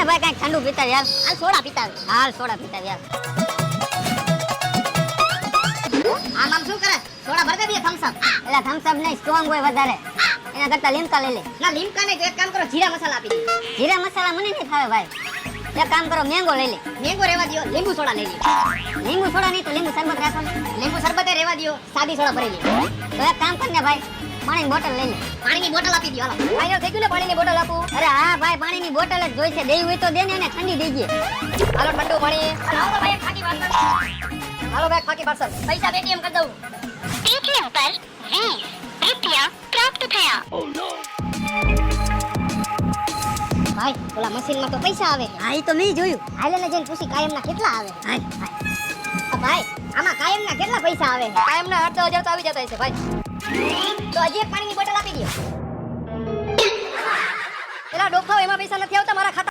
હાલે ભાઈ કઈ ઠંડુ પીતા યાર. હાલ સોડા પીતા આવે. હાલ સોડા પીતા યાર. આમ આમ શું કરે? સોડા ભર દે બે થમ્સ અપ. એટલે થમ્સ અપ નહીં, સ્ટ્રોંગ હોય વધારે. એના કરતા લીમકા લઈ લે. ના લીમકા નહીં તો એક કામ કરો જીરા મસાલા આપી દે. જીરા મસાલા મને નહીં ફાવે ભાઈ. એક કામ કરો, મેંગો લઈ લે. મેંગો રેવા દ્યો, લીંબુ સોડા લઈ લે. લીંબુ સોડા નહીં તો લીંબુ શરબત રાખો ને. લીંબુ શરબતે રેવા દ્યો, સાદી સોડા ભરી લે. તો એક કામ કર ને ભાઈ, પાણીની બોટલ લઈ લે. પાણીની બોટલ આપી દ્યો હાલો. ફાઈનલ થઈ ગયું ને પાણીની બોટલ આપું. અરે હા ભાઈ, પાણીની બોટલ જ જોઈશે. દેવી હોય તો દે ને, એને ઠંડી દેજે. હાલો ઠંડુ પાણી. હાલો ભાઈ એક ખાકી પાર્સલ. હાલો ભાઈ ખાકી પાર્સલ. પૈસા પેટીએમ કરી દઉં. पेटीएम पर 20 रुपया प्राप्त થયા। ભાઈ ઓલા મશીનમાં તો પૈસા આવે. હા ઈ તો મેં જોયું. હાલે ને જઈને પૂછી કાયમના કેટલા આવે. હાલ. ભાઈ આમાં કાયમના કેટલા પૈસા આવે? કાયમના 8,000 તો આવી જતા હશે ભાઈ. તો હજી એક પાણીની બોટલ આપી દો. એલા ડોફાઓ એમાં પૈસા નથી આવતા મારા ખાતા